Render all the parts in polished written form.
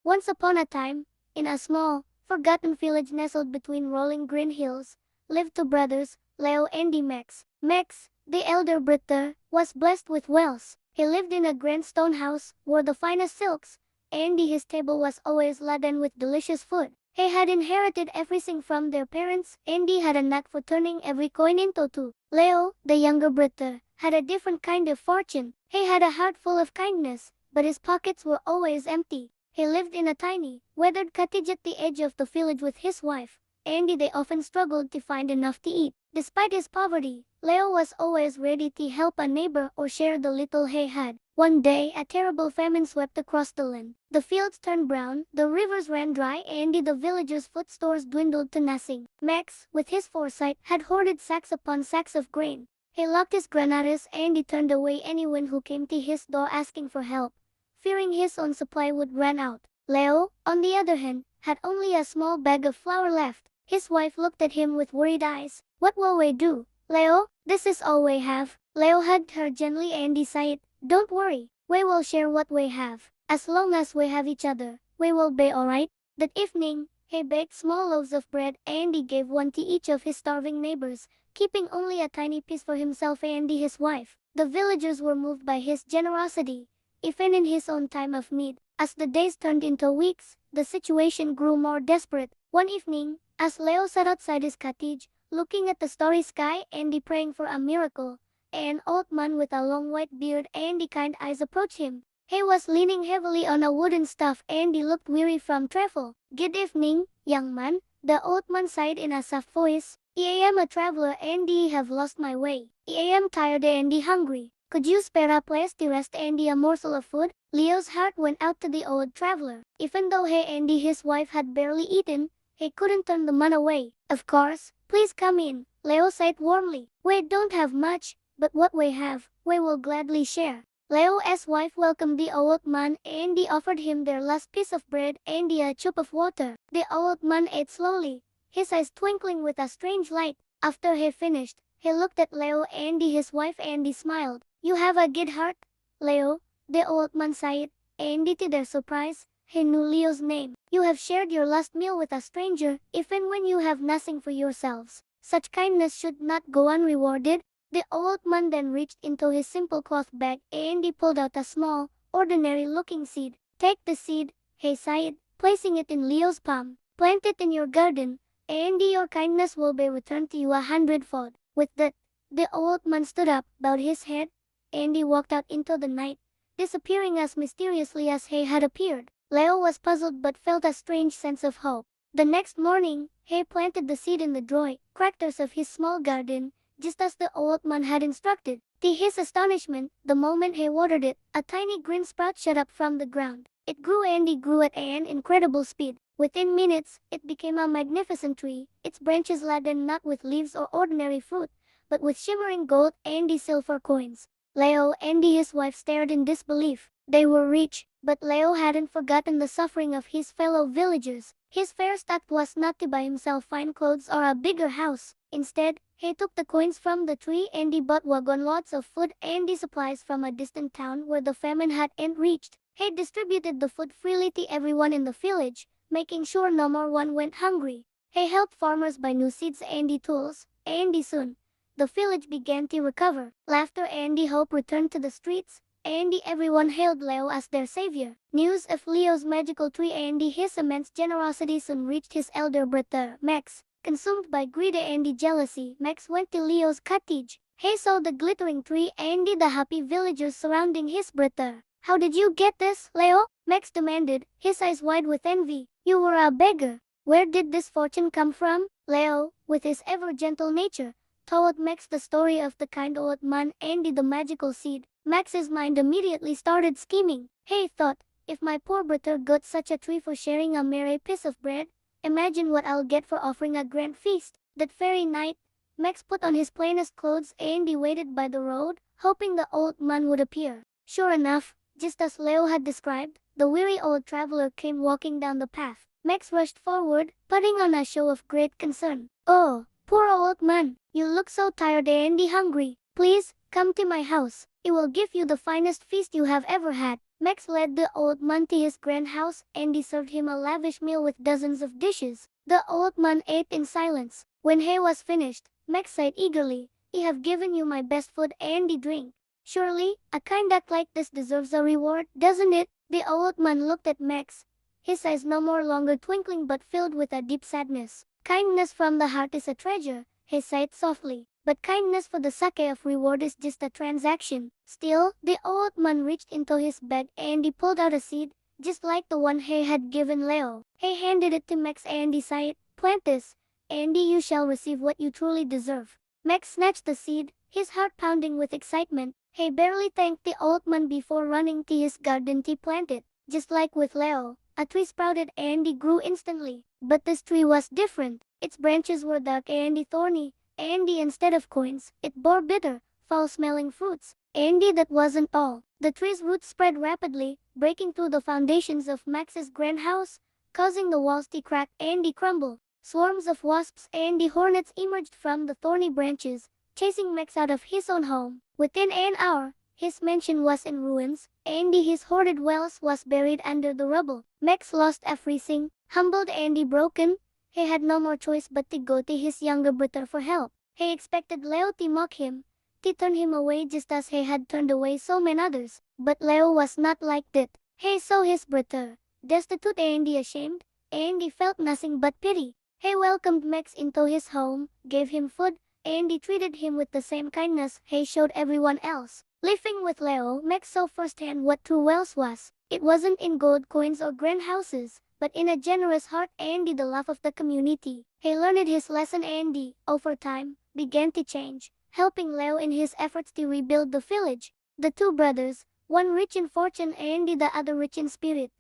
Once upon a time, in a small, forgotten village nestled between rolling green hills, lived two brothers, Leo and Max. Max, the elder brother, was blessed with wealth. He lived in a grand stone house, wore the finest silks, and his table was always laden with delicious food. He had inherited everything from their parents, and he had a knack for turning every coin into two. Leo, the younger brother, had a different kind of fortune. He had a heart full of kindness, but his pockets were always empty. He lived in a tiny, weathered cottage at the edge of the village with his wife, and they often struggled to find enough to eat. Despite his poverty, Leo was always ready to help a neighbor or share the little he had. One day, a terrible famine swept across the land. The fields turned brown, the rivers ran dry, and the villagers' food stores dwindled to nothing. Max, with his foresight, had hoarded sacks upon sacks of grain. He locked his granaries and he turned away anyone who came to his door asking for help, fearing his own supply would run out. Leo, on the other hand, had only a small bag of flour left. His wife looked at him with worried eyes. "What will we do, Leo? This is all we have." Leo hugged her gently and he sighed. "Don't worry, we will share what we have. As long as we have each other, we will be alright." That evening, he baked small loaves of bread and he gave one to each of his starving neighbors, keeping only a tiny piece for himself and his wife. The villagers were moved by his generosity, even in his own time of need. As the days turned into weeks, the situation grew more desperate. One evening, as Leo sat outside his cottage, looking at the starry sky and praying for a miracle, an old man with a long white beard and kind eyes approached him. He was leaning heavily on a wooden staff and he looked weary from travel. "Good evening, young man," the old man sighed in a soft voice. "I am a traveler and I have lost my way. I am tired and hungry. Could you spare a place to rest and a morsel of food?" Leo's heart went out to the old traveler. Even though he and his wife had barely eaten, he couldn't turn the man away. "Of course, please come in," Leo said warmly. "We don't have much, but what we have, we will gladly share." Leo's wife welcomed the old man and offered him their last piece of bread and a cup of water. The old man ate slowly, his eyes twinkling with a strange light. After he finished, he looked at Leo and his wife and he smiled. "You have a good heart, Leo," the old man sighed, and to their surprise, he knew Leo's name. "You have shared your last meal with a stranger, even when you have nothing for yourselves. Such kindness should not go unrewarded." The old man then reached into his simple cloth bag and he pulled out a small, ordinary-looking seed. "Take the seed," he sighed, placing it in Leo's palm. "Plant it in your garden, and your kindness will be returned to you 100-fold." With that, the old man stood up, bowed his head, and he walked out into the night, disappearing as mysteriously as he had appeared. Leo was puzzled but felt a strange sense of hope. The next morning, he planted the seed in the dry crackers of his small garden, just as the old man had instructed. To his astonishment, the moment he watered it, a tiny green sprout shot up from the ground. It grew and grew at an incredible speed. Within minutes, it became a magnificent tree, its branches laden not with leaves or ordinary fruit, but with shimmering gold and silver coins. Leo and his wife stared in disbelief. They were rich, but Leo hadn't forgotten the suffering of his fellow villagers. His first act was not to buy himself fine clothes or a bigger house. Instead, he took the coins from the tree and he bought wagon loads of food and supplies from a distant town where the famine hadn't reached. He distributed the food freely to everyone in the village, making sure no more one went hungry. He helped farmers buy new seeds and tools, and soon, the village began to recover. Laughter and hope returned to the streets, and everyone hailed Leo as their savior. News of Leo's magical tree and his immense generosity soon reached his elder brother, Max. Consumed by greed and jealousy, Max went to Leo's cottage. He saw the glittering tree and the happy villagers surrounding his brother. "How did you get this, Leo?" Max demanded, his eyes wide with envy. "You were a beggar. Where did this fortune come from?" Leo, with his ever-gentle nature, told Max the story of the kind old man and the magical seed. Max's mind immediately started scheming. He thought, if my poor brother got such a tree for sharing a merry piece of bread, imagine what I'll get for offering a grand feast. That very night, Max put on his plainest clothes and he waited by the road, hoping the old man would appear. Sure enough, just as Leo had described, the weary old traveler came walking down the path. Max rushed forward, putting on a show of great concern. "Oh, poor old man, you look so tired and hungry. Please, come to my house. It will give you the finest feast you have ever had." Max led the old man to his grand house. Andy served him a lavish meal with dozens of dishes. The old man ate in silence. When he was finished, Max sighed eagerly. I have given you my best food and drink. Surely, a kind act like this deserves a reward, doesn't it? The old man looked at Max, his eyes no more longer twinkling but filled with a deep sadness. Kindness from the heart is a treasure, he sighed softly. But kindness for the sake of reward is just a transaction. Still, the old man reached into his bag and he pulled out a seed, just like the one he had given Leo. He handed it to Max and he sighed, "Plant this, and you shall receive what you truly deserve." Max snatched the seed, his heart pounding with excitement. He barely thanked the old man before running to his garden to plant it. Just like with Leo, a tree sprouted and grew instantly. But this tree was different. Its branches were dark and thorny, and instead of coins, it bore bitter, foul-smelling fruits. And that wasn't all. The tree's roots spread rapidly, breaking through the foundations of Max's grand house, causing the walls to crack and crumble. Swarms of wasps and hornets emerged from the thorny branches, chasing Max out of his own home. Within an hour, his mansion was in ruins, and his hoarded wealth was buried under the rubble. Max lost everything, humbled and broken. He had no more choice but to go to his younger brother for help. He expected Leo to mock him, to turn him away just as he had turned away so many others. But Leo was not like that. He saw his brother, destitute and ashamed, and he felt nothing but pity. He welcomed Max into his home, gave him food, and he treated him with the same kindness he showed everyone else. Living with Leo, Max saw firsthand what true wealth was. It wasn't in gold coins or grand houses, but in a generous heart and the love of the community. He learned his lesson and, over time, began to change, helping Leo in his efforts to rebuild the village. The two brothers, one rich in fortune and the other rich in spirit,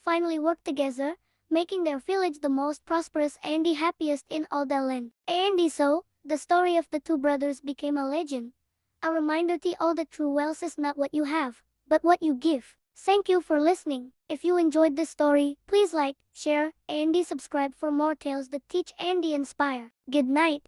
finally worked together, making their village the most prosperous and the happiest in all the land. And so, the story of the two brothers became a legend, a reminder to all that true wealth is not what you have, but what you give. Thank you for listening. If you enjoyed this story, please like, share, and subscribe for more tales that teach and inspire. Good night.